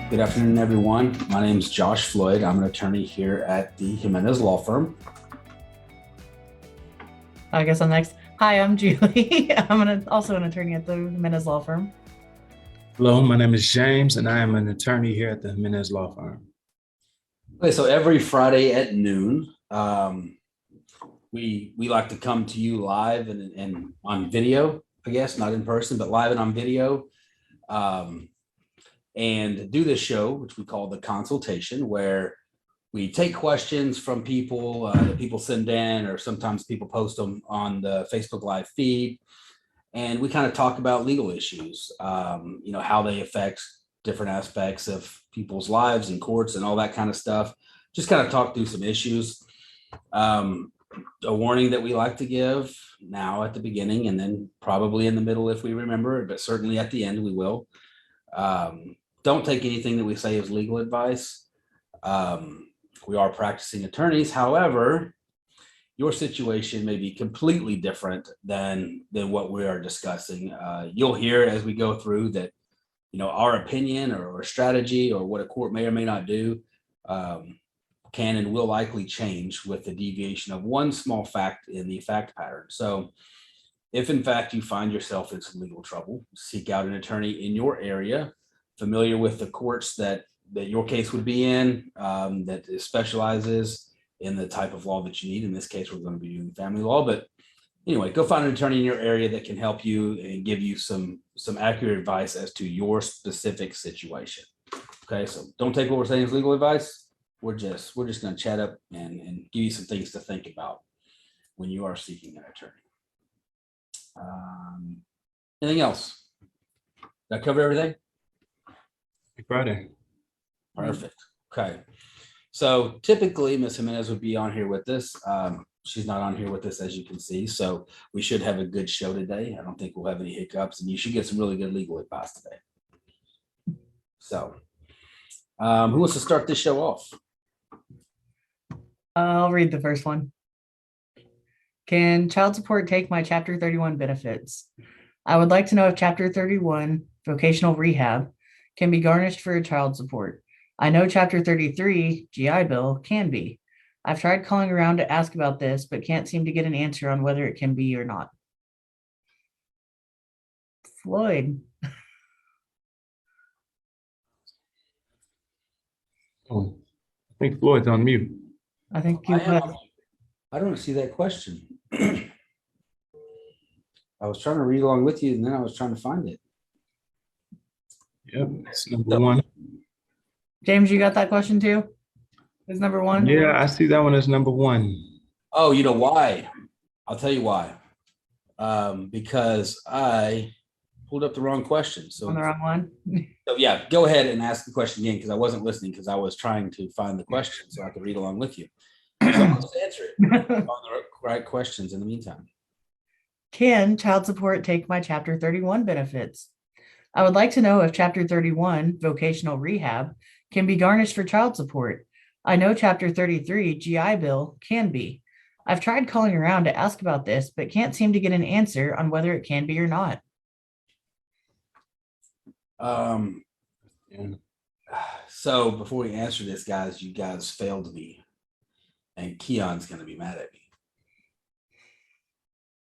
Good afternoon, everyone. My name is Josh Floyd. I'm an attorney here at the Jimenez Law Firm. I guess I'm next. Hi, I'm Julie. I'm also an attorney at the Jimenez Law Firm. Hello, my name is James, and I am an attorney here at the Jimenez Law Firm. Okay, so every Friday at noon, we like to come to you live and on video, I guess, not in person, but live and on video, and do this show, which we call the consultation, where we take questions from people that people send in, or sometimes people post them on the Facebook Live feed. And we kind of talk about legal issues, how they affect different aspects of people's lives and courts and all that kind of stuff. Just kind of talk through some issues. A warning that we like to give now at the beginning, and then probably in the middle if we remember, but certainly at the end we will. Don't take anything that we say as legal advice. We are practicing attorneys. However, your situation may be completely different than what we are discussing. You'll hear as we go through that, our opinion or strategy or what a court may or may not do can and will likely change with the deviation of one small fact in the fact pattern. So if in fact you find yourself in some legal trouble, seek out an attorney in your area, familiar with the courts that your case would be in, that specializes in the type of law that you need. In this case, we're going to be doing family law, but anyway, go find an attorney in your area that can help you and give you some accurate advice as to your specific situation. Okay, so don't take what we're saying as legal advice. We're just going to chat up and give you some things to think about when you are seeking an attorney. Anything else? Did I cover everything? Friday. Perfect. Okay. So typically Ms. Jimenez would be on here with us. She's not on here with us, as you can see. So we should have a good show today. I don't think we'll have any hiccups, and you should get some really good legal advice today. So who wants to start this show off? I'll read the first one. Can child support take my Chapter 31 benefits? I would like to know if Chapter 31 vocational rehab can be garnished for child support. I know Chapter 33 GI Bill can be. I've tried calling around to ask about this, but can't seem to get an answer on whether it can be or not. Floyd. Oh, I think Floyd's on mute. I think you I don't see that question. I was trying to read along with you, and then I was trying to find it. Yep, it's number one. James, you got that question too? Is number one? Yeah, I see that one as number one. Oh, you know why? I'll tell you why. Because I pulled up the wrong question. So On the wrong one? So yeah, go ahead and ask the question again, because I wasn't listening, because I was trying to find the question so I could read along with you. So I'll just answer it on the right questions in the meantime. Can child support take my Chapter 31 benefits? I would like to know if Chapter 31 vocational rehab can be garnished for child support. I know Chapter 33 GI Bill can be. I've tried calling around to ask about this, but can't seem to get an answer on whether it can be or not. So before we answer this, guys, you guys failed me, and Keon's going to be mad at me.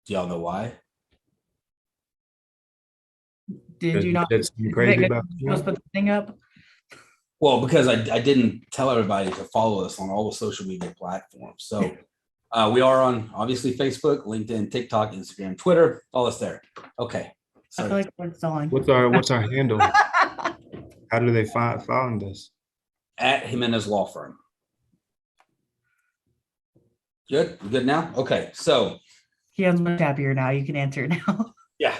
Do y'all know why? Did you not That's crazy about put the thing up? Well, because I didn't tell everybody to follow us on all the social media platforms. So we are on, obviously, Facebook, LinkedIn, TikTok, Instagram, Twitter, all that's there. Okay. I feel like we're stalling. What's our handle? How do they find us? At Jimenez Law Firm. Good? You good now? Okay. So Keon's much happier now. You can answer now. yeah.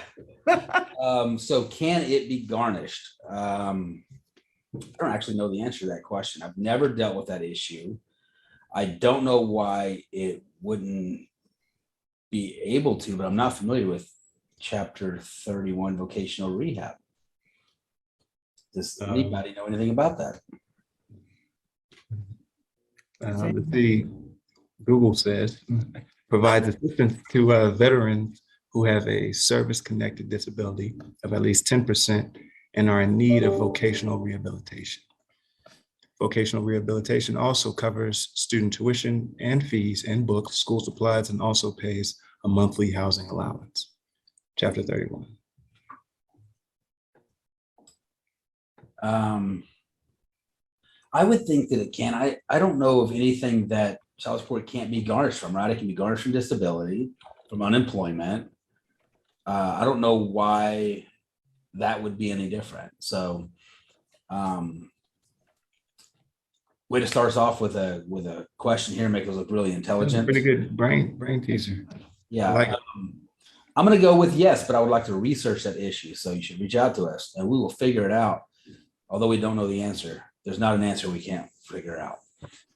So can it be garnished? I don't actually know the answer to that question. I've never dealt with that issue. I don't know why it wouldn't be able to, but I'm not familiar with Chapter 31 vocational rehab. Does anybody know anything about that? Let's see. Google says provides assistance to veterans who have a service-connected disability of at least 10% and are in need of vocational rehabilitation. vocational rehabilitation also covers student tuition and fees and books, school supplies, and also pays a monthly housing allowance. Chapter 31. I would think that it can. I don't know of anything that child support can't be garnished from, right? It can be garnished from disability, from unemployment. I don't know why that would be any different. So, way to start us off with a question here, make us look really intelligent. Pretty good brain teaser. Yeah. I like it. I'm going to go with yes, but I would like to research that issue. So you should reach out to us and we will figure it out. Although we don't know the answer, there's not an answer we can't figure out.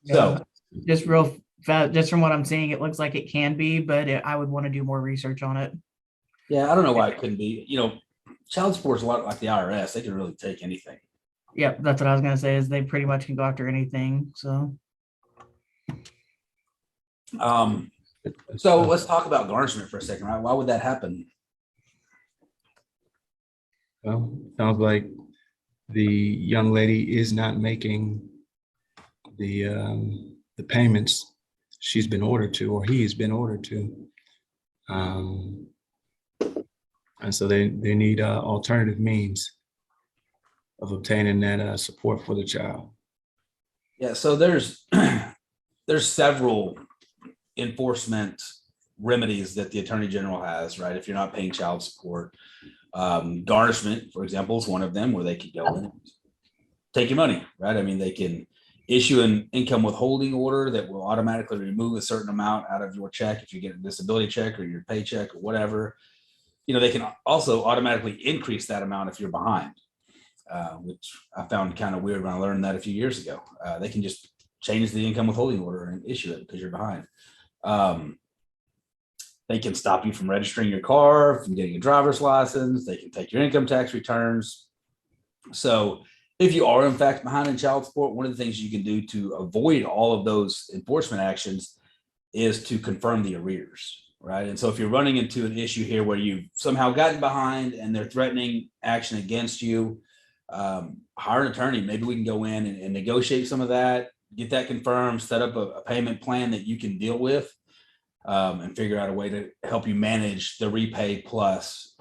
So just from what I'm seeing, it looks like it can be, but I would want to do more research on it. yeah, I don't know why it couldn't be. Child support is a lot like the IRS. They can really take anything. Yep, that's what I was gonna say, is they pretty much can go after anything. So So let's talk about garnishment for a second, right? Why would that happen? Well, sounds like the young lady is not making the payments she's been ordered to, or he has been ordered to. And so they need alternative means of obtaining that support for the child. Yeah, so there's several enforcement remedies that the Attorney General has, right? If you're not paying child support, garnishment, for example, is one of them, where they could go in and take your money, right? I mean, they can issue an income withholding order that will automatically remove a certain amount out of your check if you get a disability check or your paycheck or whatever. They can also automatically increase that amount if you're behind, which I found kind of weird when I learned that a few years ago. They can just change the income withholding order and issue it because you're behind. They can stop you from registering your car, from getting a driver's license. They can take your income tax returns. So if you are in fact behind in child support, one of the things you can do to avoid all of those enforcement actions is to confirm the arrears, right? And so if you're running into an issue here where you've somehow gotten behind and they're threatening action against you, hire an attorney. Maybe we can go in and negotiate some of that, get that confirmed, set up a payment plan that you can deal with, and figure out a way to help you manage the repay plus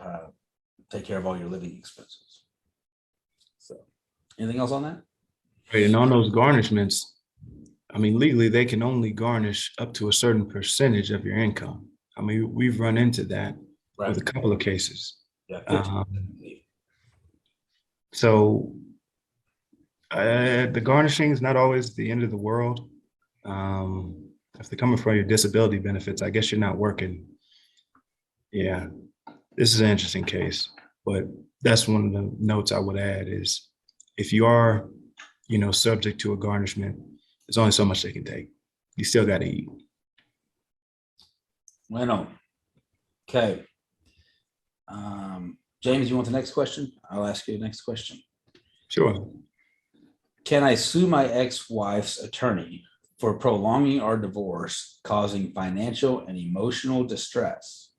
take care of all your living expenses. So anything else on that? Right, and on those garnishments, I mean, legally, they can only garnish up to a certain percentage of your income. I mean, we've run into that Right. with a couple of cases. Yeah. So the garnishing is not always the end of the world. If they're coming from your disability benefits, I guess you're not working. Yeah, this is an interesting case, but that's one of the notes I would add is if you are, subject to a garnishment, there's only so much they can take. You still got to eat. Bueno. Okay. James, you want the next question? I'll ask you the next question. Sure. Can I sue my ex-wife's attorney for prolonging our divorce, causing financial and emotional distress?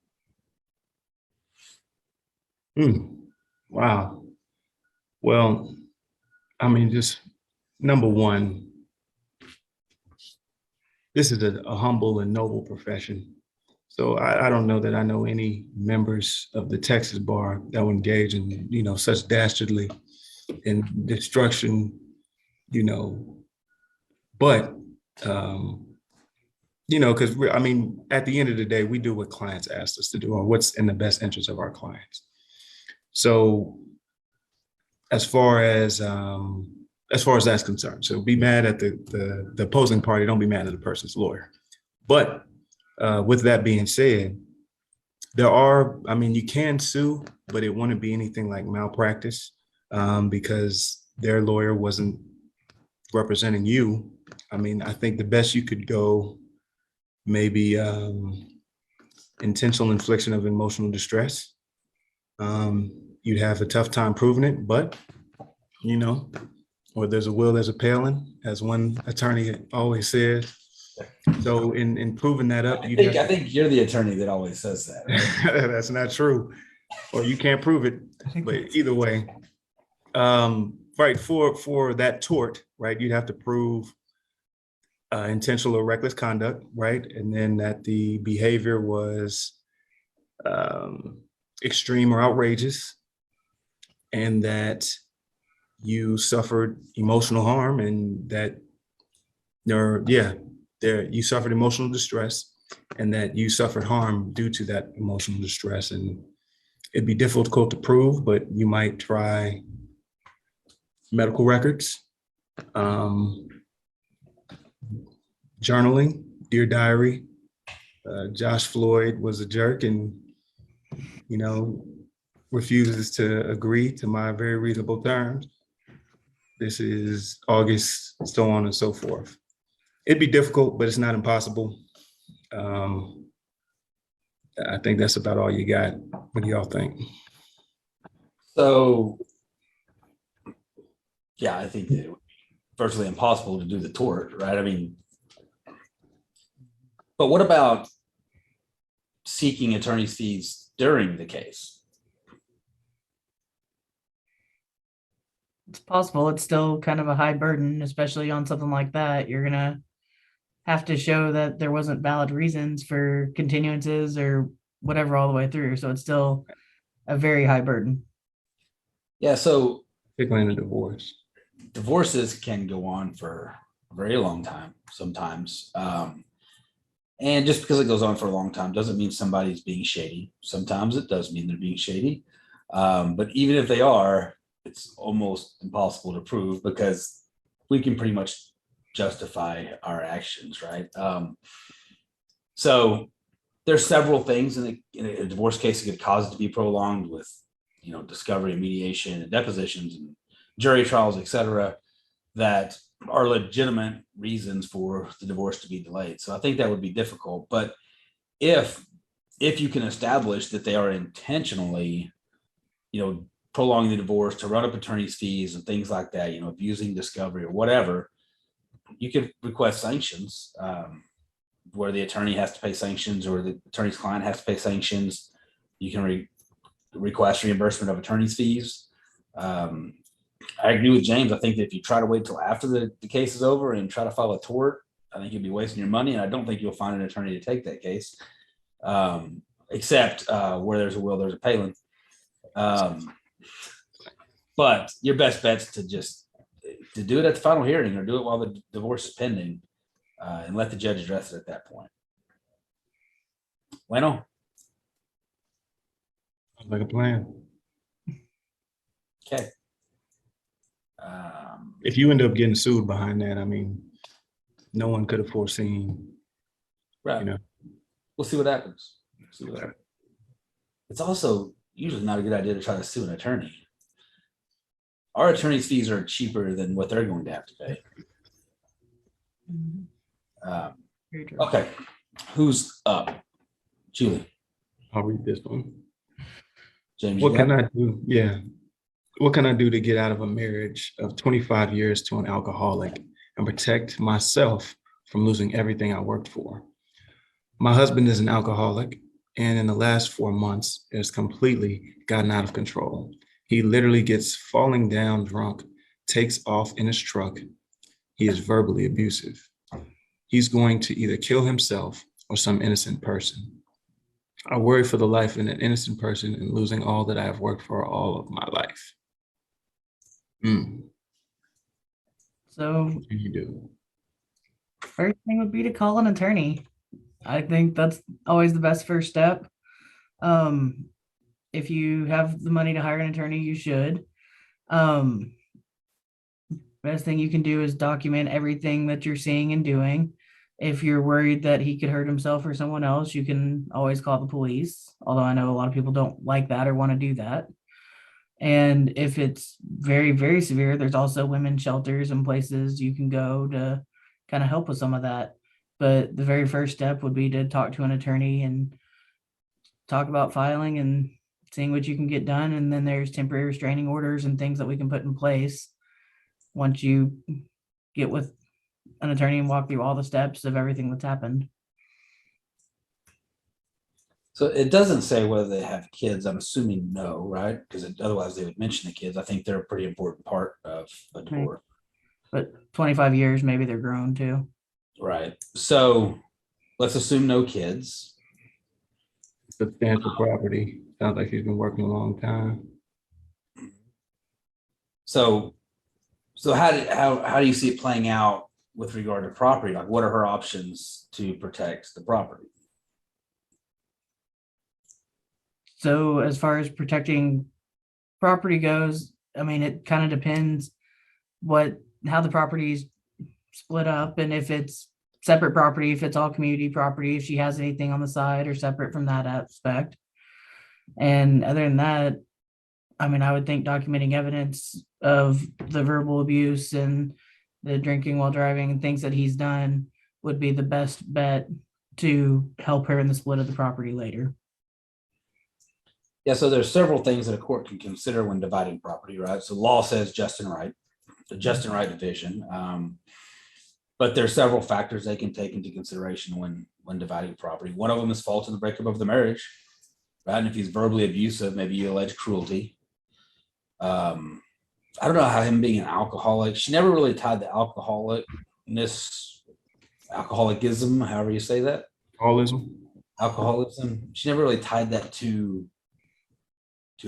Wow. Well, I mean, just number one, this is a humble and noble profession. So I don't know that I know any members of the Texas bar that would engage in, such dastardly and destruction, but, because at the end of the day, we do what clients ask us to do or what's in the best interest of our clients. So as far as that's concerned, so be mad at the opposing party, don't be mad at the person's lawyer. But with that being said, you can sue, but it wouldn't be anything like malpractice because their lawyer wasn't representing you. I think the best you could go maybe intentional infliction of emotional distress. You'd have a tough time proving it, but or there's a will, there's a paling, as one attorney always says. So in proving that up, I think you're the attorney that always says that. Right? That's not true, or you can't prove it. But either way, right, for that tort, right, you'd have to prove intentional or reckless conduct, right? And then that the behavior was extreme or outrageous, and that you suffered emotional harm, and that you suffered emotional distress, and that you suffered harm due to that emotional distress. And it'd be difficult to prove, but you might try medical records, journaling, dear diary. Josh Floyd was a jerk and, refuses to agree to my very reasonable terms. This is August, so on and so forth. It'd be difficult, but it's not impossible. I think that's about all you got. What do y'all think? So, yeah, I think that it would be virtually impossible to do the tort, right? I mean, but what about seeking attorney's fees during the case? It's possible. It's still kind of a high burden, especially on something like that. You're gonna have to show that there wasn't valid reasons for continuances or whatever all the way through. So it's still a very high burden. Yeah, so Particularly in a divorce. divorces can go on for a very long time sometimes. And just because it goes on for a long time doesn't mean somebody's being shady. Sometimes it does mean they're being shady. But even if they are, it's almost impossible to prove because we can pretty much justify our actions, right? So there's several things in a divorce case that could cause it to be prolonged with, discovery and mediation and depositions and jury trials, et cetera, that are legitimate reasons for the divorce to be delayed. So I think that would be difficult. But if you can establish that they are intentionally, prolonging the divorce to run up attorney's fees and things like that, abusing discovery or whatever, you could request sanctions, where the attorney has to pay sanctions or the attorney's client has to pay sanctions. You can request reimbursement of attorney's fees. I agree with James. I think that if you try to wait till after the case is over and try to file a tort, I think you'll be wasting your money. And I don't think you'll find an attorney to take that case, except where there's a will, there's a Palin. But your best bet's to do it at the final hearing or do it while the divorce is pending, and let the judge address it at that point. Bueno? Sounds like a plan. Okay. If you end up getting sued behind that, I mean, no one could have foreseen, Right. We'll see what happens. It's also usually not a good idea to try to sue an attorney. Our attorney's fees are cheaper than what they're going to have to pay. Very true. Okay, who's up? Julie. I'll read this one. James. What can I do? Yeah. What can I do to get out of a marriage of 25 years to an alcoholic and protect myself from losing everything I worked for? My husband is an alcoholic, and in the last 4 months, it has completely gotten out of control. He literally gets falling down drunk, takes off in his truck. He is verbally abusive. He's going to either kill himself or some innocent person. I worry for the life of an innocent person and losing all that I have worked for all of my life. So What can you do? first thing would be to call an attorney. I think that's always the best first step. If you have the money to hire an attorney, you should. Best thing you can do is document everything that you're seeing and doing. If you're worried that he could hurt himself or someone else, you can always call the police. Although I know a lot of people don't like that or want to do that. And if it's very, very severe, there's also women's shelters and places you can go to kind of help with some of that. But the very first step would be to talk to an attorney and talk about filing and seeing what you can get done. And then there's temporary restraining orders and things that we can put in place once you get with an attorney and walk through all the steps of everything that's happened. So it doesn't say whether they have kids. I'm assuming no, right? Because otherwise they would mention the kids. I think they're a pretty important part of a divorce. But 25 years, maybe they're grown too. Right. So let's assume no kids. Substantial property. Sounds like he's been working a long time. So how do you see it playing out with regard to property? Like, what are her options to protect the property? So as far as protecting property goes, I mean, it kind of depends how the property is split up, and if it's separate property, if it's all community property, if she has anything on the side or separate from that aspect. And other than that, I mean, I would think documenting evidence of the verbal abuse and the drinking while driving and things that he's done would be the best bet to help her in the split of the property later. Yeah, so there's several things that a court can consider when dividing property, right? So law says just and right, the just and right division. But there's several factors they can take into consideration when dividing property. One of them is fault in the breakup of the marriage, right? And if he's verbally abusive, maybe you allege cruelty. I don't know how him being an alcoholic, she never really tied the alcoholism, however you say that. Alcoholism. She never really tied that to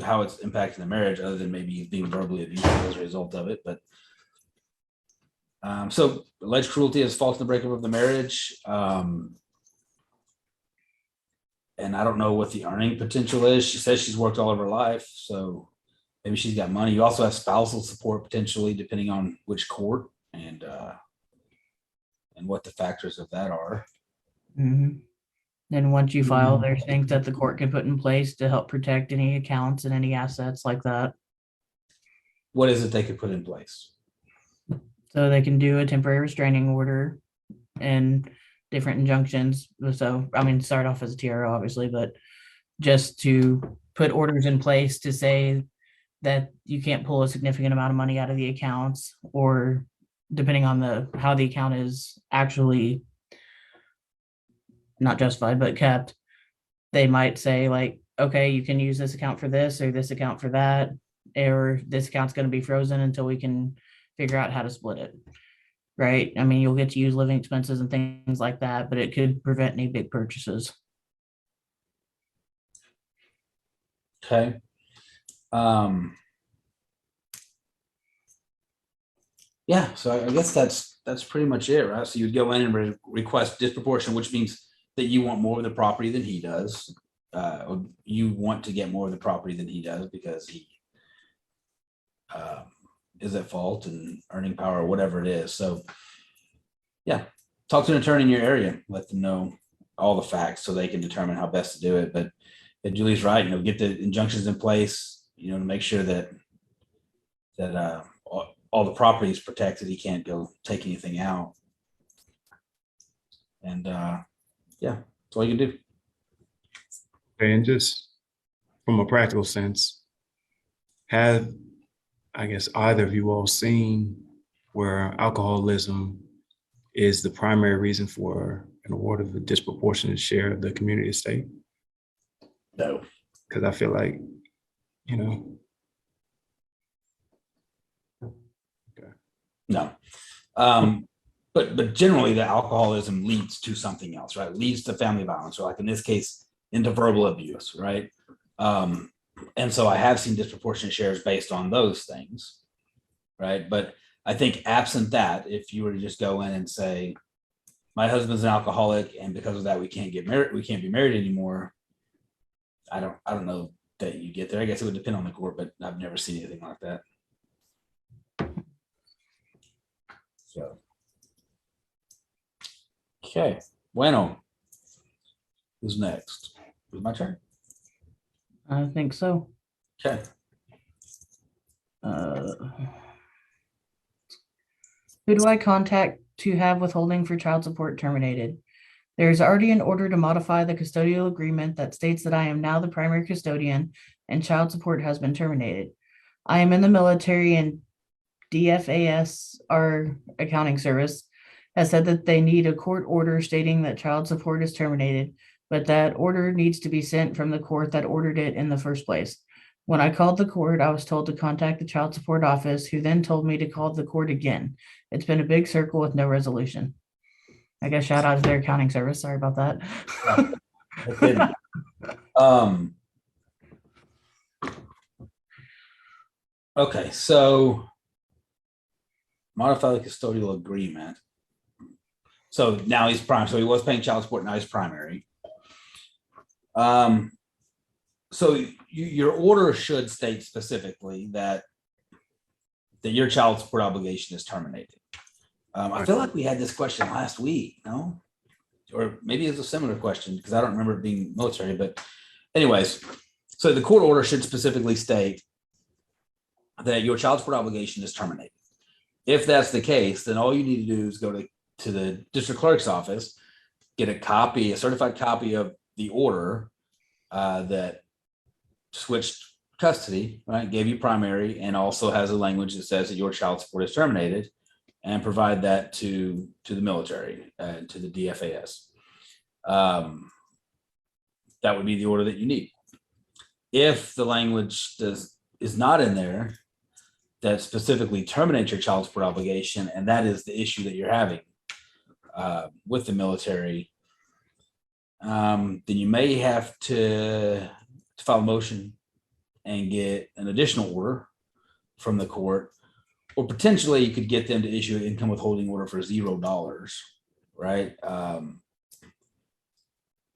how it's impacting the marriage, other than maybe he's being verbally abusive as a result of it. But so alleged cruelty is fault in the breakup of the marriage. And I don't know what the earning potential is. She says she's worked all of her life, so maybe she's got money. You also have spousal support potentially, depending on which court and what the factors of that are. Mm-hmm. Then once you file, there's things that the court can put in place to help protect any accounts and any assets like that. What is it they could put in place? So they can do a temporary restraining order and different injunctions. So, I mean, start off as a TRO, obviously, but just to put orders in place to say that you can't pull a significant amount of money out of the accounts, or depending on how the account is actually not justified, but kept, they might say like, okay, you can use this account for this or this account for that, or this account's going to be frozen until we can figure out how to split it. Right. I mean, you'll get to use living expenses and things like that, but it could prevent any big purchases. Okay. Yeah, so I guess that's pretty much it, right? So you'd go in and request disproportion, which means that you want more of the property than he does. Or you want to get more of the property than he does because he is at fault and earning power or whatever it is. So yeah, talk to an attorney in your area, let them know all the facts so they can determine how best to do it. But Julie's right, get the injunctions in place, to make sure that all the property is protected. He can't go take anything out. And yeah, that's all you can do. And just from a practical sense, have, I guess, either of you all seen where alcoholism is the primary reason for an award of a disproportionate share of the community estate? No. Because I feel like, No. But generally the alcoholism leads to something else, right? Leads to family violence, or like in this case, into verbal abuse, right? And so I have seen disproportionate shares based on those things, right? But I think absent that, if you were to just go in and say, my husband's an alcoholic, and because of that, we can't get married, we can't be married anymore. I don't know that you get there. I guess it would depend on the court, but I've never seen anything like that. So, okay, bueno. Who's next? Is it my turn? I think so. Okay. Who do I contact to have withholding for child support terminated? There is already an order to modify the custodial agreement that states that I am now the primary custodian and child support has been terminated. I am in the military, and DFAS, our accounting service, has said that they need a court order stating that child support is terminated but that order needs to be sent from the court that ordered it in the first place. When I called the court, I was told to contact the child support office, who then told me to call the court again. It's been a big circle with no resolution. I guess shout out to their accounting service. Sorry about that. Okay, so modify the custodial agreement. So now he's prime. So he was paying child support. Now he's primary. So your order should state specifically that your child support obligation is terminated. I feel like we had this question last week, no? Or maybe it's a similar question because I don't remember it being military, but anyways, so the court order should specifically state that your child support obligation is terminated. If that's the case, then all you need to do is go to the district clerk's office, get a certified copy of the order that switched custody, right? Gave you primary and also has a language that says that your child support is terminated, and provide that to the military and to the DFAS. That would be the order that you need. If the language is not in there that specifically terminates your child support obligation, and that is the issue that you're having with the military, then you may have to file a motion and get an additional order from the court, or potentially you could get them to issue an income withholding order for $0, right?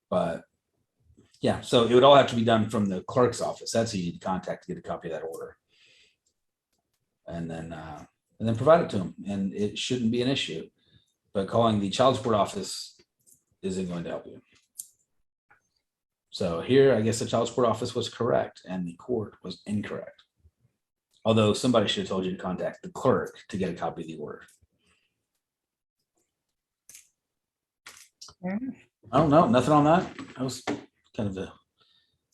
But yeah, so it would all have to be done from the clerk's office. That's who you need to contact to get a copy of that order, and then provide it to them, and it shouldn't be an issue. But calling the child support office isn't going to help you. So here, I guess the child support office was correct and the court was incorrect. Although somebody should have told you to contact the clerk to get a copy of the order. I don't know, nothing on that. That was kind of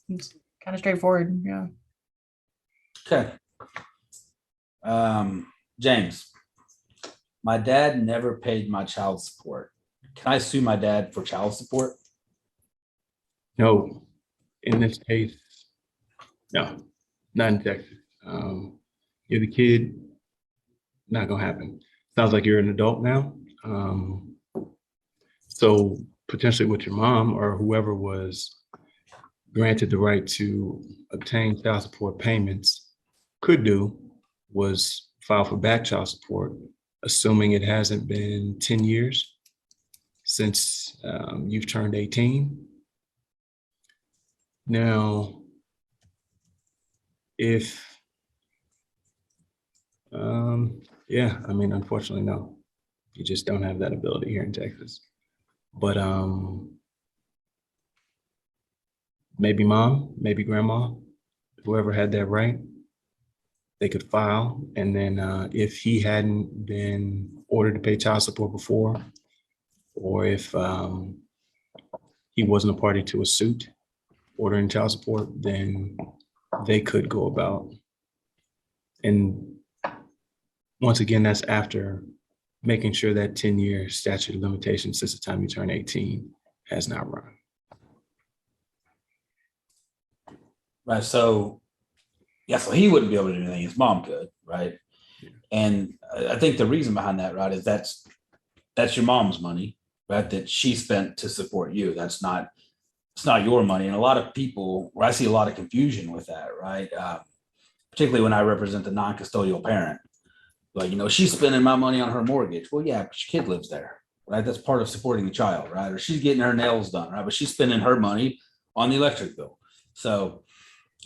It's kind of straightforward. Yeah. okay. James, my dad never paid my child support. Can I sue my dad for child support? No, in this case, no, not in Texas. You're the kid, not gonna happen. Sounds like you're an adult now. So potentially what your mom or whoever was granted the right to obtain child support payments could do was file for back child support, assuming it hasn't been 10 years since you've turned 18. Now, if, yeah, I mean, unfortunately, no, you just don't have that ability here in Texas. But maybe mom, maybe grandma, whoever had that right, they could file. And then if he hadn't been ordered to pay child support before, or if he wasn't a party to a suit ordering child support, then they could go about. And once again, that's after making sure that 10-year statute of limitations since the time you turn 18 has not run. Right. So, yeah, so he wouldn't be able to do anything. His mom could, right? And I think the reason behind that, right, is that's your mom's money, right, that she spent to support you. It's not your money. And a lot of people, where I see a lot of confusion with that, right? Particularly when I represent the non-custodial parent. Like, she's spending my money on her mortgage. Well, yeah, but your kid lives there, right? That's part of supporting the child, right? Or she's getting her nails done, right? But she's spending her money on the electric bill. So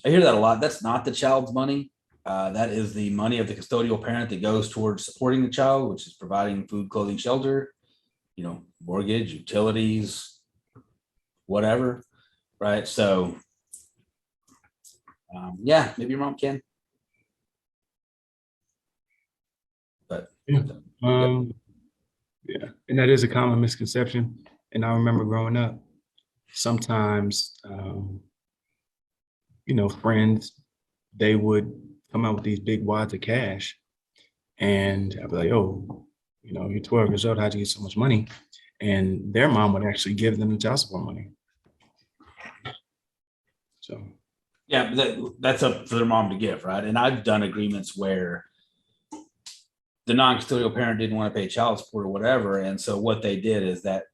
I hear that a lot. That's not the child's money. That is the money of the custodial parent that goes towards supporting the child, which is providing food, clothing, shelter, mortgage, utilities, whatever, right? So, yeah, maybe your mom can. But yeah, and that is a common misconception. And I remember growing up, sometimes, friends, they would come out with these big wads of cash, and I'd be like, "Oh, you're 12 years old. How'd you get so much money?" And their mom would actually give them the child support money. So, Yeah, that's up for their mom to give, right? And I've done agreements where the non-custodial parent didn't want to pay child support or whatever. And so what they did is that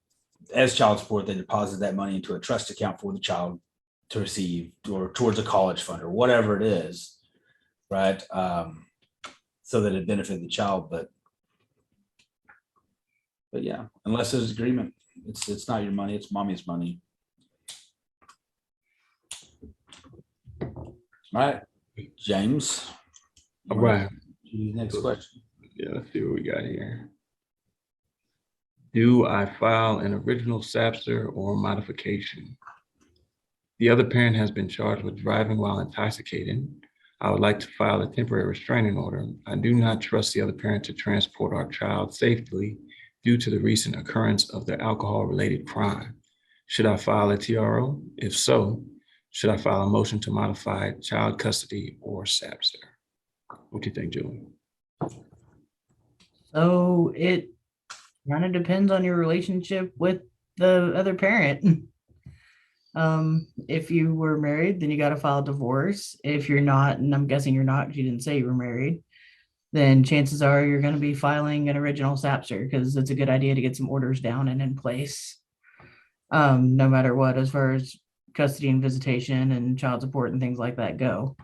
as child support, they deposited that money into a trust account for the child to receive or towards a college fund or whatever it is, right? So that it benefited the child. But yeah, unless there's agreement, it's not your money, it's mommy's money. All right, James. all right. Next question. Yeah, let's see what we got here. Do I file an original SAPSR or modification? The other parent has been charged with driving while intoxicated. I would like to file a temporary restraining order. I do not trust the other parent to transport our child safely due to the recent occurrence of the alcohol-related crime. Should I file a TRO? If so, should I file a motion to modify child custody or SAPSR? What do you think, Julie? So it kind of depends on your relationship with the other parent. If you were married, then you got to file a divorce. If you're not, and I'm guessing you're not, because you didn't say you were married, then chances are you're going to be filing an original SAPSR because it's a good idea to get some orders down and in place. No matter what, as far as custody and visitation and child support and things like that go.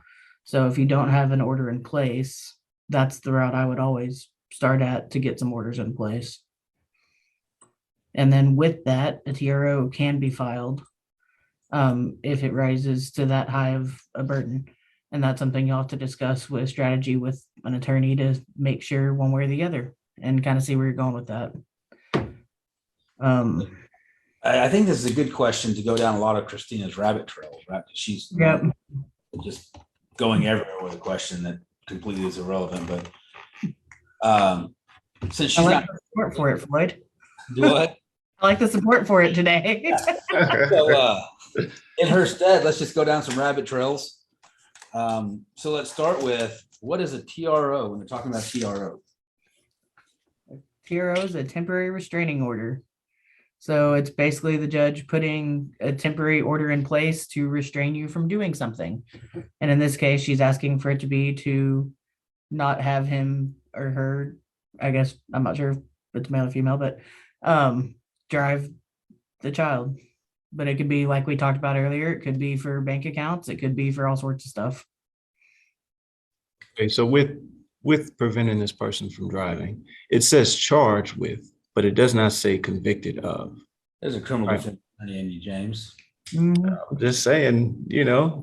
So if you don't have an order in place, that's the route I would always start at to get some orders in place. And then with that, a TRO can be filed if it rises to that high of a burden. And that's something you'll have to discuss with strategy with an attorney to make sure one way or the other and kind of see where you're going with that. I think this is a good question to go down a lot of Christina's rabbit trail, right? She's just going everywhere with a question that completely is irrelevant. But since she's like not the support for it, Floyd. do what? I like the support for it today. So in her stead, let's just go down some rabbit trails. So let's start with, what is a TRO when we're talking about TRO? TRO is a temporary restraining order. So it's basically the judge putting a temporary order in place to restrain you from doing something. And in this case, she's asking for it to be to not have him or her, I guess, I'm not sure if it's male or female, but drive the child. But it could be like we talked about earlier, it could be for bank accounts, it could be for all sorts of stuff. Okay, so with preventing this person from driving, it says charged with, but it does not say convicted of. There's a criminal Right. defense attorney in you, James. Mhm. I'm just saying,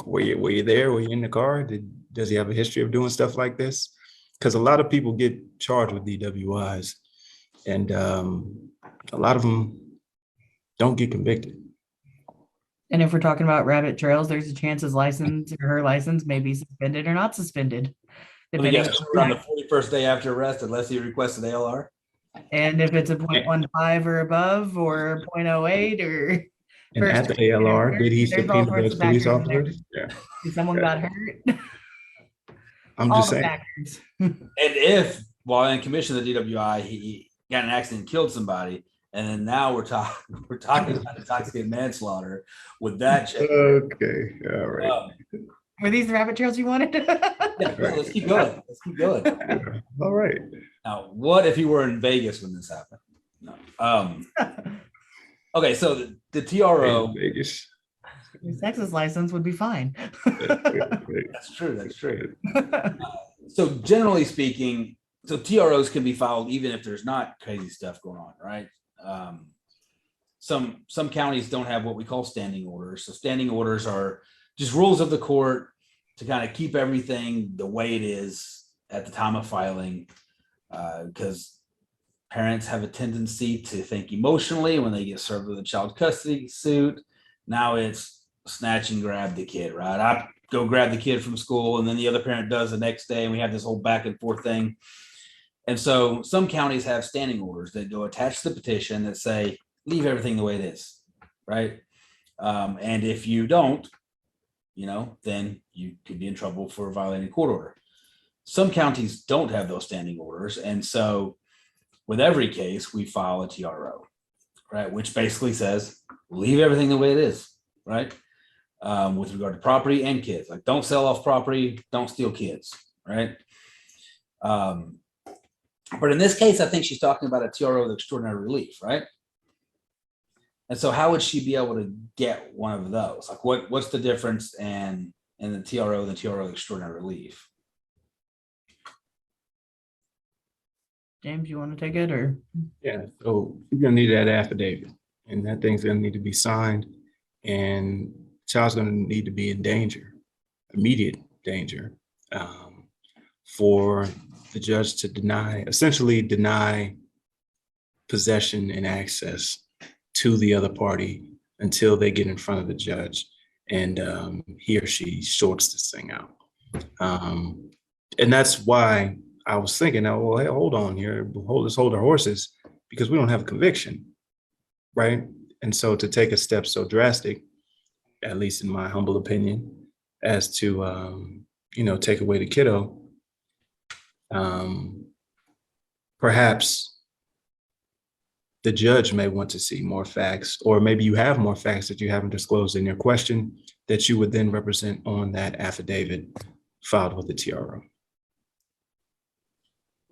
were you there? Were you in the car? Does he have a history of doing stuff like this? Because a lot of people get charged with DWIs, and a lot of them don't get convicted. And if we're talking about rabbit trails, there's a chance his license or her license may be suspended or not suspended. Let me Depending guess, around the 41st day after arrest, unless he requested ALR. and if it's a 0.15 or above or 0.08 or And at the ALR, did he there's all subpoena sorts those of police factors in there. officers? Yeah, If someone got hurt, I'm all just the saying. factors. And if while in commission of the DWI, he got in an accident and killed somebody, and then now we're talking about intoxicated manslaughter with that check. Okay, all right. Were these the rabbit trails you wanted? Yeah, let's keep going. Let's keep going. Yeah, all right. Now, what if you were in Vegas when this happened? No. Okay, so the TRO. Vegas. His Texas license would be fine. That's true. That's true. So generally speaking, so TROs can be filed even if there's not crazy stuff going on, right? Some counties don't have what we call standing orders. So standing orders are just rules of the court to kind of keep everything the way it is at the time of filing, because parents have a tendency to think emotionally when they get served with a child custody suit. Now it's snatch and grab the kid, right? I go grab the kid from school and then the other parent does the next day, and we have this whole back and forth thing. And so some counties have standing orders that go attached to the petition that say, leave everything the way it is, right? And if you don't, then you could be in trouble for violating a court order. Some counties don't have those standing orders. And so with every case, we file a TRO, right? Which basically says, leave everything the way it is, right? with regard to property and kids. Like, don't sell off property, don't steal kids, right? But in this case, I think she's talking about a TRO with extraordinary relief, right? And so how would she be able to get one of those? Like, what's the difference in the TRO with extraordinary relief? James, you want to take it, or? Yeah, so you're gonna need that affidavit, and that thing's gonna need to be signed, and child's gonna need to be in danger, immediate danger, for the judge to essentially deny possession and access to the other party until they get in front of the judge and he or she sorts this thing out. And that's why I was thinking, oh, well, hey, hold on here, let's hold our horses, because we don't have a conviction, right? And so to take a step so drastic, at least in my humble opinion, as to, take away the kiddo, perhaps the judge may want to see more facts, or maybe you have more facts that you haven't disclosed in your question that you would then represent on that affidavit filed with the TRO.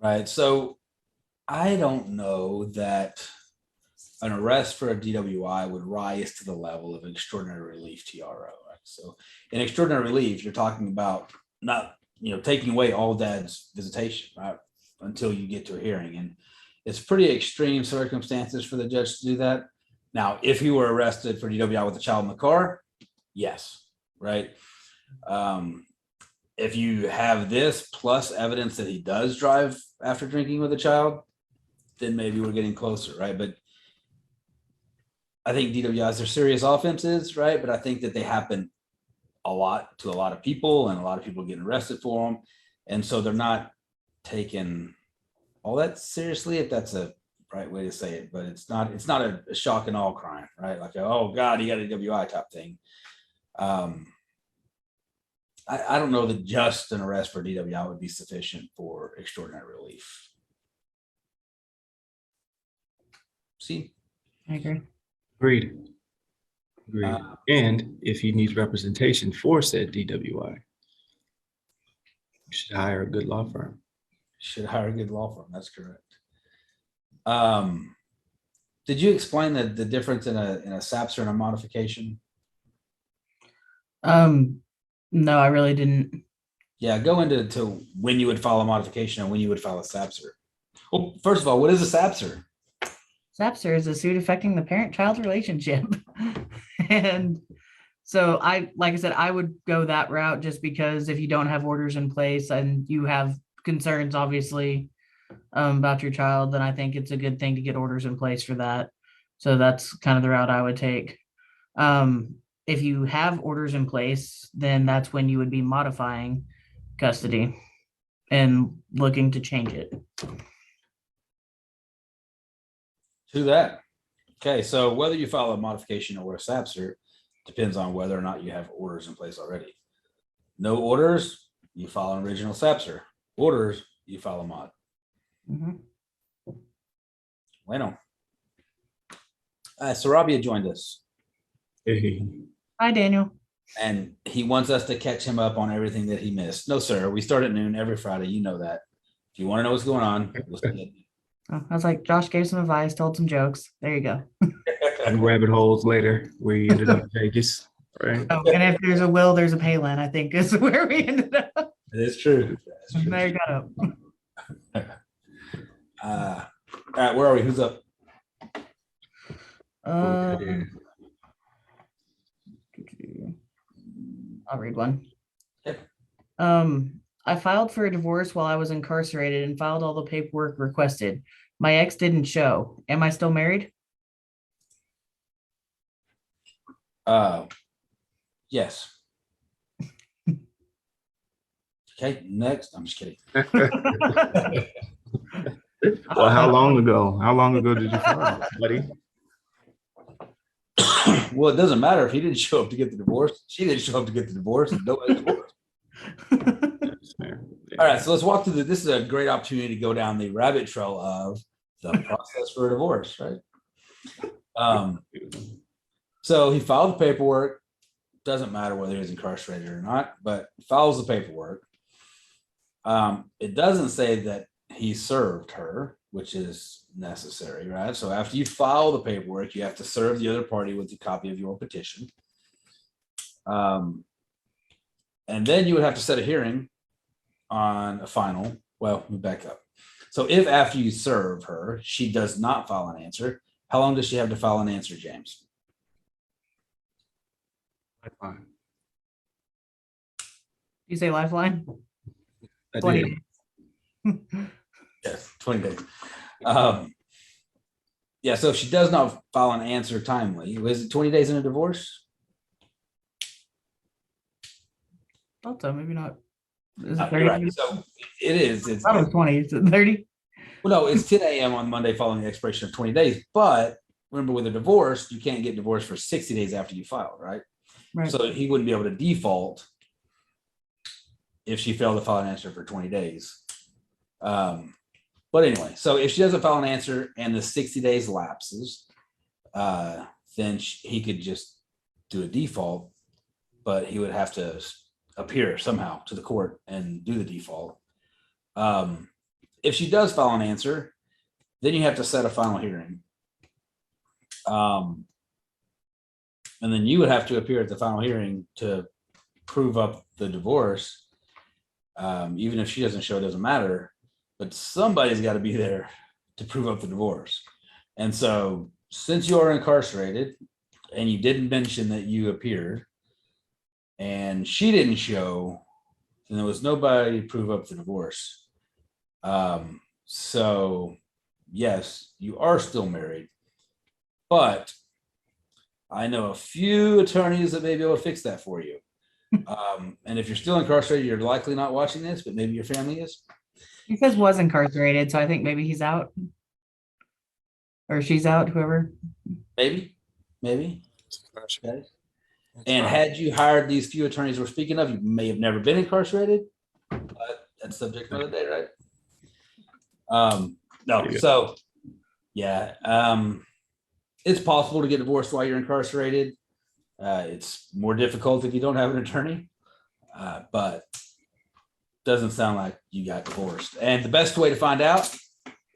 Right. So I don't know that an arrest for a DWI would rise to the level of extraordinary relief TRO. Right? So in extraordinary relief, you're talking about not, taking away all dad's visitation, right, until you get to a hearing. And it's pretty extreme circumstances for the judge to do that. Now, if he were arrested for DWI with a child in the car, yes, right. If you have this plus evidence that he does drive after drinking with a child, then maybe we're getting closer, right? But I think DWIs are serious offenses, right? But I think that they happen a lot to a lot of people, and a lot of people getting arrested for them. And so they're not taken all that seriously, if that's a right way to say it, but it's not a shock and awe crime, right? Like, oh God, he got a DWI type thing. I don't know that just an arrest for DWI would be sufficient for extraordinary relief. See? I agree. Agreed. And if he needs representation for said DWI, you should hire a good law firm. Should hire a good law firm. That's correct. Did you explain the difference in a SAPSR and a modification? No, I really didn't. Yeah, go into when you would file a modification and when you would file a SAPSR. Well, first of all, what is a SAPSR? SAPSR is a suit affecting the parent-child relationship. And so like I said, I would go that route, just because if you don't have orders in place and you have concerns, obviously, about your child, then I think it's a good thing to get orders in place for that. So that's kind of the route I would take. If you have orders in place, then that's when you would be modifying custody and looking to change it. To that. Okay, so whether you file a modification or a SAPSR depends on whether or not you have orders in place already. No orders, you file an original SAPSR. Orders, you file a mod. Mm-hmm. Bueno. Sarabia joined us. Hey. Hi, Daniel. And he wants us to catch him up on everything that he missed. No, sir. We start at noon every Friday. You know that. If you want to know what's going on, we'll see Oh, I was like, Josh gave some advice, told some jokes. There you go. And rabbit holes later, where he ended up in Vegas, right? Oh, and if there's a will, there's a Palin, I think is where we ended up. It's true. That's true. There you go. All right, where are we? Who's up? I'll read one. Yep. I filed for a divorce while I was incarcerated and filed all the paperwork requested. My ex didn't show. Am I still married? Yes. Okay, next. I'm just kidding. Well, how long ago? How long ago did you file, buddy? Well, it doesn't matter if he didn't show up to get the divorce. She didn't show up to get the divorce. And nobody divorced. All right, so let's walk through this is a great opportunity to go down the rabbit trail of the process for a divorce, right? So he filed the paperwork. doesn't matter whether he's incarcerated or not, but files the paperwork. It doesn't say that he served her, which is necessary, right? So after you file the paperwork, you have to serve the other party with a copy of your petition. And then you would have to set a hearing on a final. Well, let me back up. So if after you serve her, she does not file an answer, how long does she have to file an answer, James? Fine. You say lifeline? I 20 did. days. Yes, 20 days. Yeah, so if she does not file an answer timely, is it 20 days in a divorce? Also, maybe not. Is No, it you're 30 right. days? So it is. It's, I thought it was 20. Is it 30? well, no, it's 10 a.m. on Monday following the expiration of 20 days. But remember, with a divorce, you can't get divorced for 60 days after you file, right? Right. So he wouldn't be able to default if she failed to file an answer for 20 days. But anyway, so if she doesn't file an answer and the 60 days lapses, then he could just do a default, but he would have to appear somehow to the court and do the default. If she does file an answer, then you have to set a final hearing. And then you would have to appear at the final hearing to prove up the divorce. Even if she doesn't show, it doesn't matter, but somebody's got to be there to prove up the divorce. And so since you are incarcerated and you didn't mention that you appeared and she didn't show, then there was nobody to prove up the divorce. So yes, you are still married, but I know a few attorneys that may be able to fix that for you. And if you're still incarcerated, you're likely not watching this, but maybe your family is. He says was incarcerated, so I think maybe he's out. Or she's out, whoever. Maybe. Okay. That's And fine. had you hired these few attorneys we're speaking of, you may have never been incarcerated. But that's subject for another day, right? No, Yeah. so yeah. It's possible to get divorced while you're incarcerated. It's more difficult if you don't have an attorney, but doesn't sound like you got divorced. And the best way to find out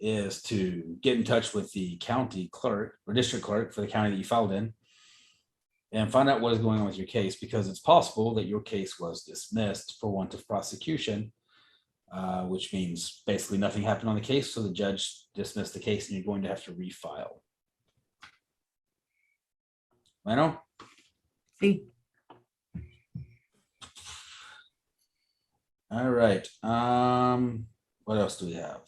is to get in touch with the county clerk or district clerk for the county that you filed in and find out what is going on with your case, because it's possible that your case was dismissed for want of prosecution, which means basically nothing happened on the case. So the judge dismissed the case and you're going to have to refile. Lano? See, All right. What else do we have?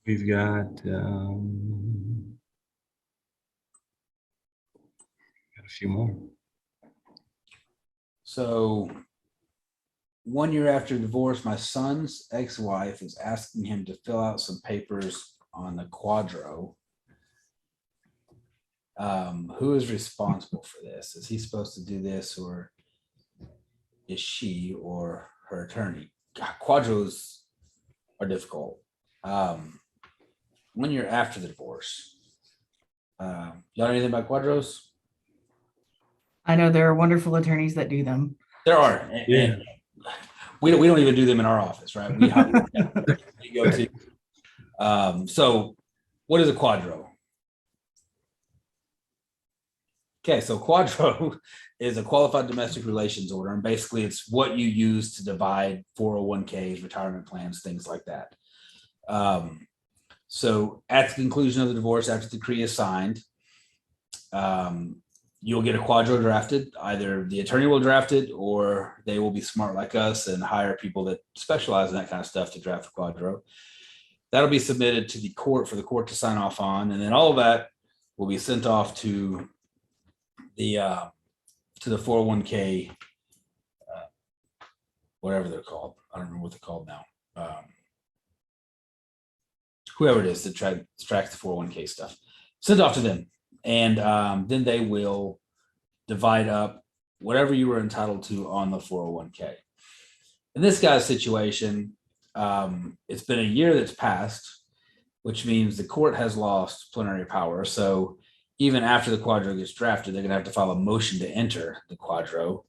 We've got a few more. So 1 year after divorce, my son's ex-wife is asking him to fill out some papers on the quadro. Who is responsible for this? Is he supposed to do this, or is she or her attorney? God, quadros are difficult. 1 year after the divorce. Y'all know anything about quadros? I know there are wonderful attorneys that do them. There are. And we don't even do them in our office, right? We go to. So what is a quadro? Okay, so quadro is a qualified domestic relations order, and basically it's what you use to divide 401ks, retirement plans, things like that. So at the conclusion of the divorce, after the decree is signed, you'll get a quadro drafted. Either the attorney will draft it, or they will be smart like us and hire people that specialize in that kind of stuff to draft the quadro. That'll be submitted to the court for the court to sign off on, and then all of that will be sent off to the 401k, whatever they're called. I don't remember what they're called now. Whoever it is that tracks the 401k stuff, send off to them, and then they will divide up whatever you were entitled to on the 401k. In this guy's situation, it's been a year that's passed, which means the court has lost plenary power. So even after the quadro gets drafted, they're going to have to file a motion to enter the quadro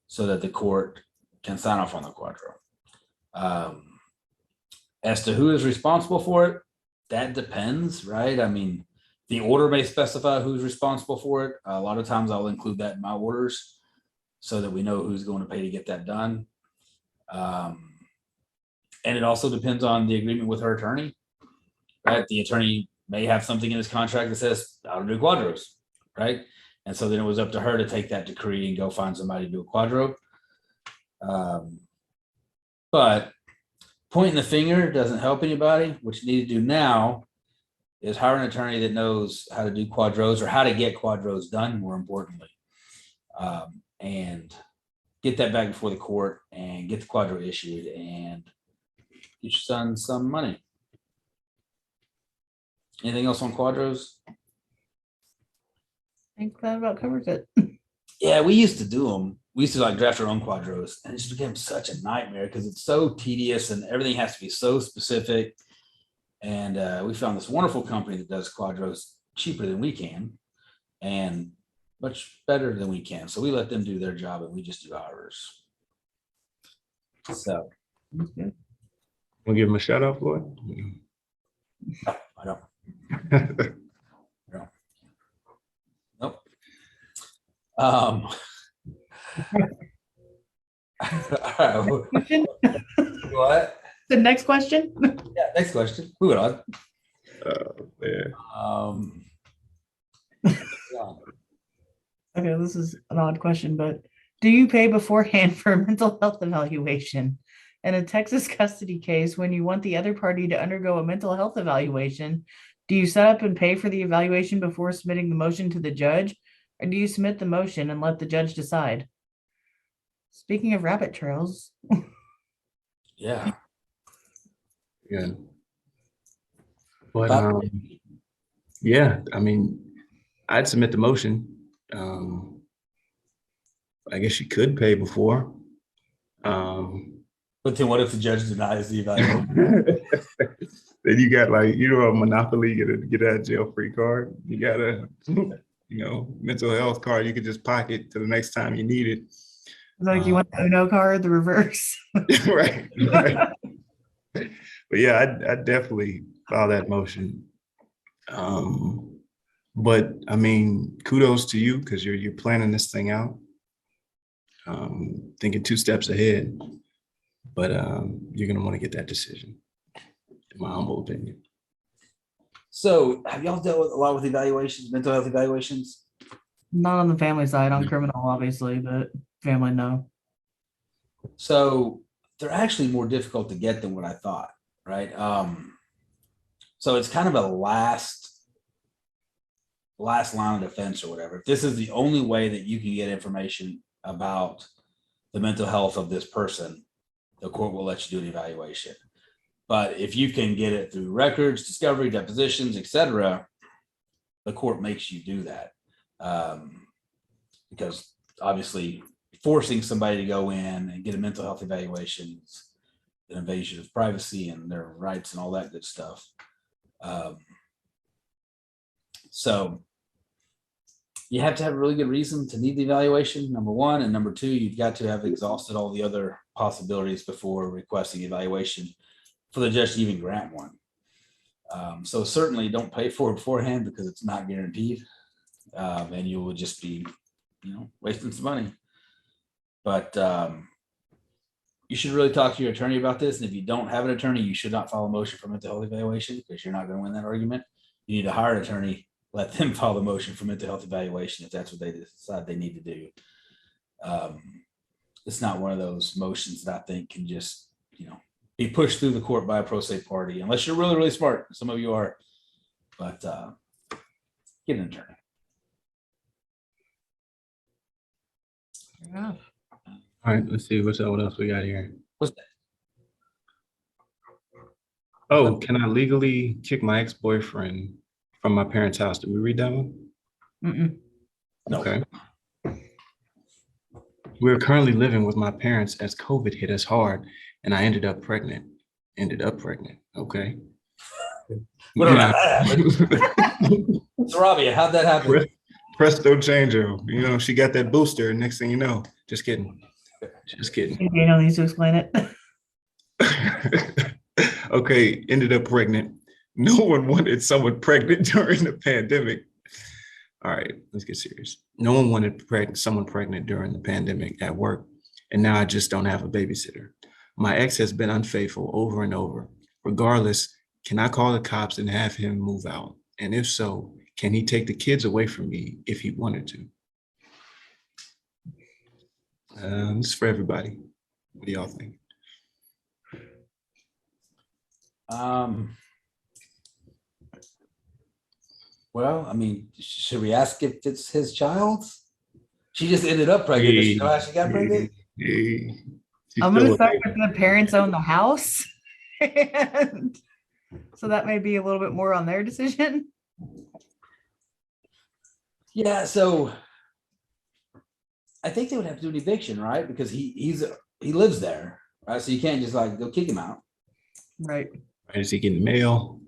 so that the court can sign off on the quadro. As to who is responsible for it, that depends, right? I mean, the order may specify who's responsible for it. A lot of times I'll include that in my orders so that we know who's going to pay to get that done. And it also depends on the agreement with her attorney, right? The attorney may have something in his contract that says, I don't do quadros, right? And so then it was up to her to take that decree and go find somebody to do a quadro. But pointing the finger doesn't help anybody. What you need to do now is hire an attorney that knows how to do quadros or how to get quadros done, more importantly, and get that back before the court and get the quadro issued and get your son some money. Anything else on quadros? I think that about covers it. Yeah, we used to do them. We used to like draft our own quadros, and it just became such a nightmare because it's so tedious and everything has to be so specific. And we found this wonderful company that does quadros cheaper than we can and much better than we can. So we let them do their job and we just do ours. So That's good. We'll give him a shout out, Floyd. no, I don't. No. Nope. All right. Question? What? The next question. Yeah, next question. Moving on. Yeah. Okay, this is an odd question, but do you pay beforehand for a mental health evaluation? In a Texas custody case, when you want the other party to undergo a mental health evaluation, do you set up and pay for the evaluation before submitting the motion to the judge, or do you submit the motion and let the judge decide? Speaking of rabbit trails. Yeah. Yeah. But yeah, I mean, I'd submit the motion. I guess you could pay before. But then what if the judge denies the evaluation? Then you got like, a Monopoly, get a jail-free card. You got a, mental health card you could just pocket till the next time you need it. Like you want the Uno card, the reverse. Right. But yeah, I'd definitely file that motion. But I mean, kudos to you because you're planning this thing out, thinking 2 steps ahead. But you're gonna want to get that decision, in my humble opinion. So have y'all dealt with a lot with evaluations, mental health evaluations? Not on the family side, on criminal, obviously, but family, no. So they're actually more difficult to get than what I thought, right? So it's kind of a last line of defense or whatever. If this is the only way that you can get information about the mental health of this person, the court will let you do an evaluation. But if you can get it through records, discovery, depositions, etc., the court makes you do that. Because obviously forcing somebody to go in and get a mental health evaluation is an invasion of privacy and their rights and all that good stuff. So you have to have a really good reason to need the evaluation, number one. And number two, you've got to have exhausted all the other possibilities before requesting evaluation for the judge to even grant one. So certainly don't pay for it beforehand because it's not guaranteed. And you will just be, wasting some money. But you should really talk to your attorney about this. And if you don't have an attorney, you should not file a motion for mental health evaluation because you're not going to win that argument. You need to hire an attorney, let them file the motion for mental health evaluation if that's what they decide they need to do. It's not one of those motions that I think can just, be pushed through the court by a pro se party, unless you're really, really smart. Some of you are, but get an attorney. Yeah. All right, let's see what else we got here. What's that? Oh, can I legally kick my ex-boyfriend from my parents' house? Did we read that one? Mm-mm. No. Okay. We're currently living with my parents as COVID hit us hard, and I ended up pregnant. Okay. We don't know how that happened. So Robbie, how'd that happen? Presto changer. You know, she got that booster. And next thing you know, just kidding. Just kidding. Daniel needs to explain it. Okay, ended up pregnant. No one wanted someone pregnant during the pandemic. All right, let's get serious. No one wanted someone pregnant during the pandemic at work. And now I just don't have a babysitter. My ex has been unfaithful over and over. Regardless, can I call the cops and have him move out? And if so, can he take the kids away from me if he wanted to? This is for everybody. What do y'all think? Well, I mean, should we ask if it's his child? She just ended up pregnant. Does she know how she got pregnant? I'm going to start with the parents own the house. And so that may be a little bit more on their decision. Yeah, so I think they would have to do an eviction, right? Because he lives there, right? So you can't just like go kick him out. Right. Is he getting mail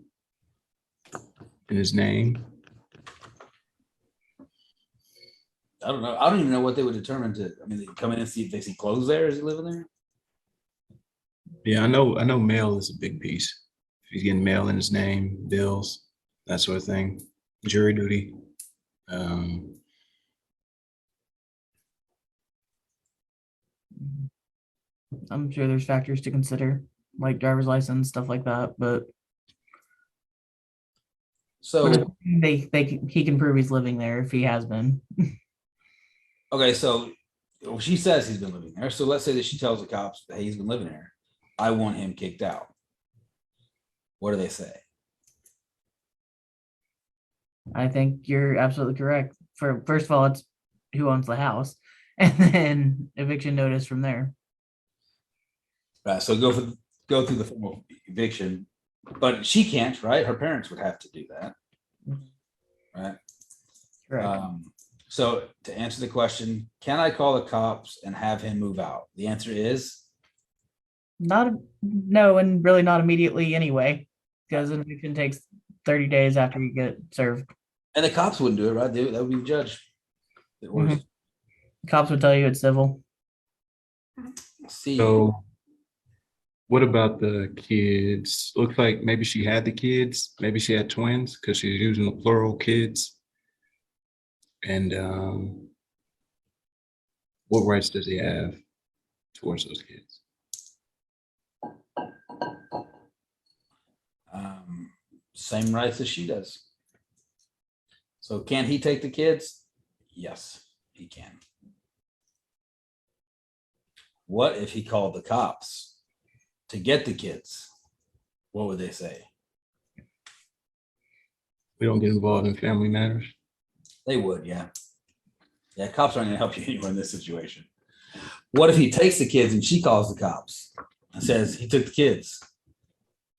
in his name? I don't know. I don't even know what they would determine to. I mean, they come in and see if they see clothes there. Is he living there? Yeah, I know mail is a big piece. If he's getting mail in his name, bills, that sort of thing, jury duty. I'm sure there's factors to consider, like driver's license, stuff like that, but So he can prove he's living there if he has been. okay, so she says he's been living there. So let's say that she tells the cops, hey, he's been living there. I want him kicked out. What do they say? I think you're absolutely correct. First of all, it's who owns the house, and then eviction notice from there. Right. So go through the formal eviction, but she can't, right? Her parents would have to do that. Right. Correct. So to answer the question, can I call the cops and have him move out? The answer is No, and really not immediately anyway, because an eviction takes 30 days after you get served. and the cops wouldn't do it, right? That would be the judge. Mhm. Cops would tell you it's civil. See. So what about the kids? Looks like maybe she had the kids. Maybe she had twins because she's using the plural kids. And what rights does he have towards those kids? Same rights as she does. So can he take the kids? Yes, he can. What if he called the cops to get the kids? What would they say? We don't get involved in family matters. They would, yeah. Yeah, cops aren't going to help you anywhere in this situation. What if he takes the kids and she calls the cops and says he took the kids?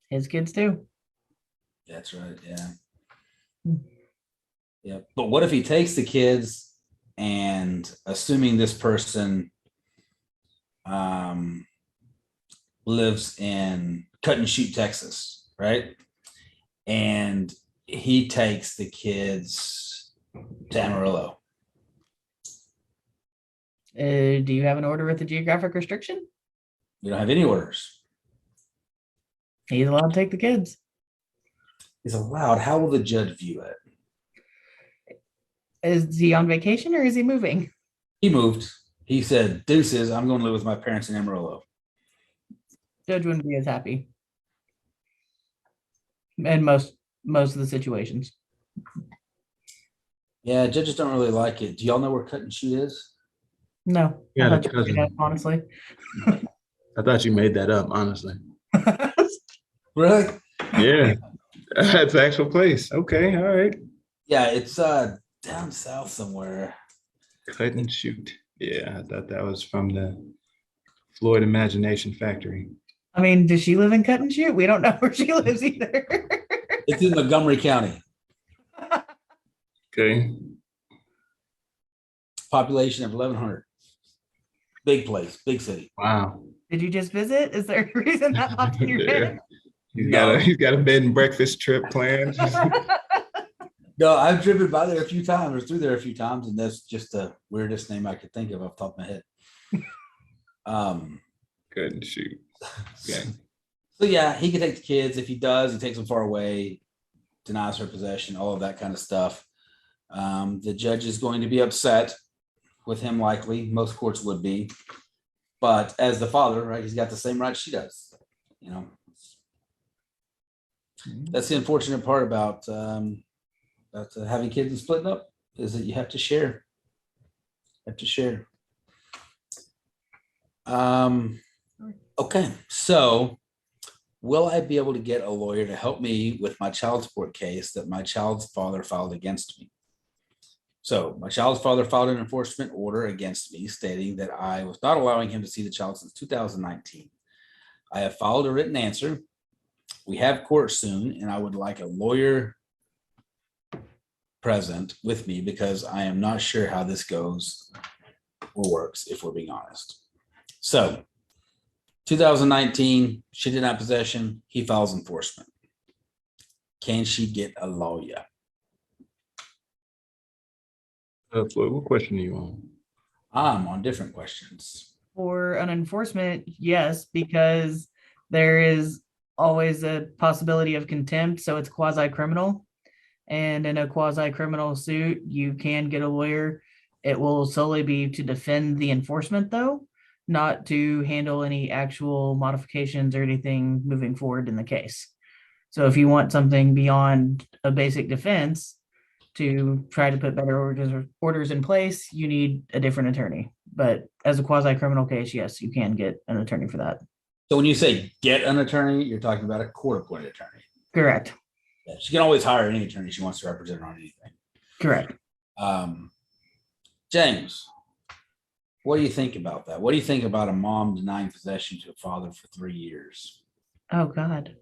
His kids too. That's right, yeah. Yeah, but what if he takes the kids and assuming this person lives in Cut and Shoot, Texas, right? And he takes the kids to Amarillo. Do you have an order with a geographic restriction? You don't have any orders. He's allowed to take the kids. He's allowed. How will the judge view it? Is he on vacation or is he moving? He moved. He said, deuces, I'm going to live with my parents in Amarillo. Judge wouldn't be as happy. In most of the situations. Yeah, judges don't really like it. Do y'all know where Cut and Shoot is? No. Yeah, I thought you cousin. made that, honestly. I thought you made that up, honestly. Really? Yeah, that's the actual place. Okay, all right. Yeah, it's down south somewhere. Cut and Shoot. Yeah, I thought that was from the Floyd Imagination Factory. I mean, does she live in Cut and Shoot? We don't know where she lives either. It's in Montgomery County. Okay. Population of 1,100. Big place, big city. Wow. Did you just visit? Is there a reason that popped in your Yeah. head? He's got a bed and breakfast trip planned. No, I've driven by there a few times or through there a few times, and that's just the weirdest name I could think of off the top of my head. Couldn't shoot. Okay. So yeah, he can take the kids. If he does, he takes them far away, denies her possession, all of that kind of stuff. The judge is going to be upset with him, likely. Most courts would be. But as the father, right, he's got the same rights she does. You know, that's the unfortunate part about having kids and splitting up, is that you have to share. Okay, so will I be able to get a lawyer to help me with my child support case that my child's father filed against me? So my child's father filed an enforcement order against me stating that I was not allowing him to see the child since 2019. I have filed a written answer. We have court soon, and I would like a lawyer present with me because I am not sure how this goes or works, if we're being honest. So 2019, she did not possession. He files enforcement. Can she get a lawyer? Floyd, what question are you on? I'm on different questions. For an enforcement, yes, because there is always a possibility of contempt, so it's quasi-criminal. And in a quasi-criminal suit, you can get a lawyer. It will solely be to defend the enforcement, though, not to handle any actual modifications or anything moving forward in the case. So if you want something beyond a basic defense to try to put better orders in place, you need a different attorney. But as a quasi-criminal case, yes, you can get an attorney for that. So when you say get an attorney, you're talking about a court-appointed attorney. Correct. Yeah, she can always hire any attorney she wants to represent her on anything. Correct. James, what do you think about that? What do you think about a mom denying possession to a father for 3 years? Oh, God.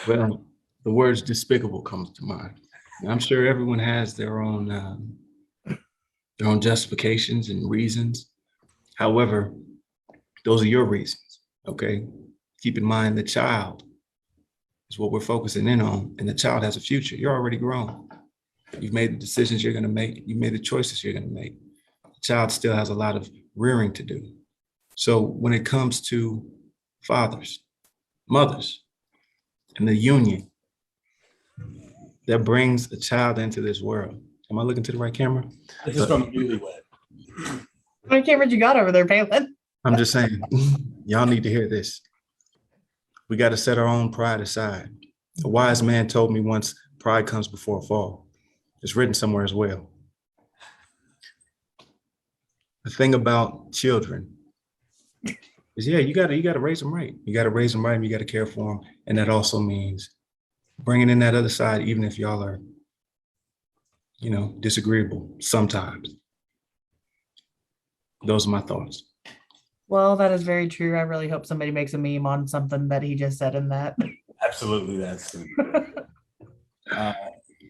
Well, the words despicable comes to mind. And I'm sure everyone has their own justifications and reasons. However, those are your reasons, okay? Keep in mind the child is what we're focusing in on, and the child has a future. You're already grown. You've made the decisions you're gonna make. You made the choices you're gonna make. The child still has a lot of rearing to do. So when it comes to fathers, mothers, and the union that brings a child into this world. Am I looking to the right camera? This is from Newlywed. How many cameras you got over there, Palin? I'm just saying, y'all need to hear this. We got to set our own pride aside. A wise man told me once, pride comes before a fall. It's written somewhere as well. The thing about children is, yeah, you got to raise them right. You got to raise them right, and you got to care for them. And that also means bringing in that other side, even if y'all are, disagreeable sometimes. Those are my thoughts. Well, that is very true. I really hope somebody makes a meme on something that he just said in that. Absolutely, that's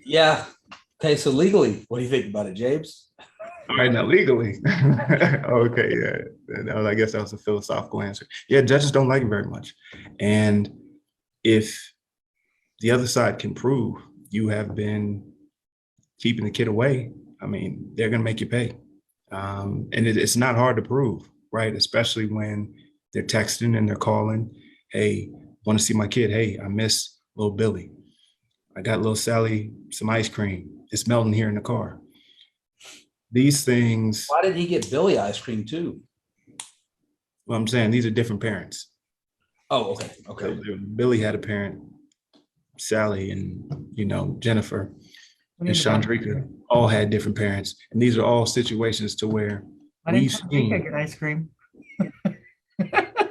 yeah. Okay, so legally, what do you think about it, James? All right, now legally. Okay, yeah. I guess that was a philosophical answer. Yeah, judges don't like it very much. And if the other side can prove you have been keeping the kid away, I mean, they're going to make you pay. And it's not hard to prove, right? Especially when they're texting and they're calling. Hey, want to see my kid? Hey, I miss little Billy. I got little Sally some ice cream. It's melting here in the car. These things. Why did he get Billy ice cream too? Well, I'm saying these are different parents. Oh, okay. Okay. So Billy had a parent, Sally and, Jennifer and Chandrika all had different parents. And these are all situations to where we've seen. Get ice cream.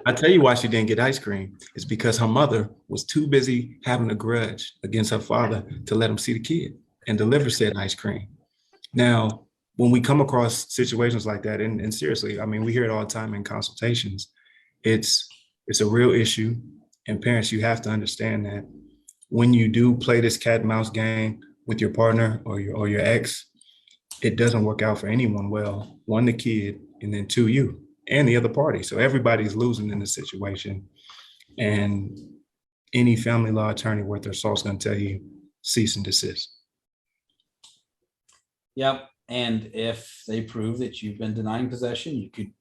I tell you why she didn't get ice cream. It's because her mother was too busy having a grudge against her father to let him see the kid and deliver said ice cream. Now, when we come across situations like that, and seriously, I mean, we hear it all the time in consultations, it's a real issue. And parents, you have to understand that when you do play this cat and mouse game with your partner or your ex, it doesn't work out for anyone well. One, the kid, and then two, you. and the other party. So everybody's losing in this situation. And any family law attorney worth their salt is going to tell you cease and desist. Yep. And if they prove that you've been denying possession, you could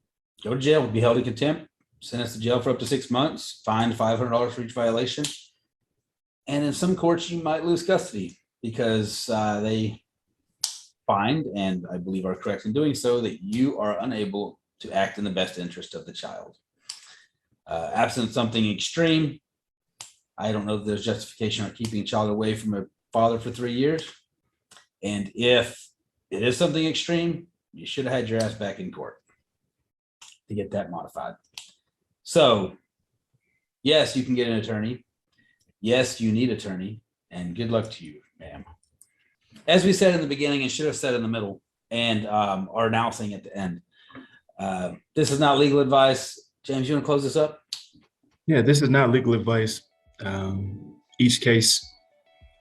go to jail, be held in contempt, sentenced to jail for up to 6 months, fined $500 for each violation. And in some courts, you might lose custody because they find, and I believe are correct in doing so, that you are unable to act in the best interest of the child. Absent something extreme, I don't know if there's justification on keeping a child away from a father for 3 years. And if it is something extreme, you should have had your ass back in court to get that modified. So, yes, you can get an attorney. Yes, you need an attorney, and good luck to you, ma'am. As we said in the beginning and should have said in the middle and are now saying at the end, this is not legal advice. James, you want to close this up? Yeah, this is not legal advice. Each case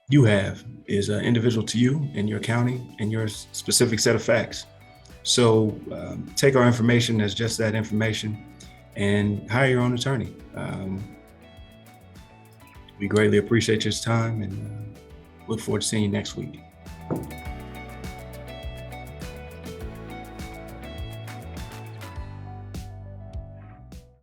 you have is individual to you and your county and your specific set of facts. So take our information as just that information and hire your own attorney. We greatly appreciate your time and look forward to seeing you next week.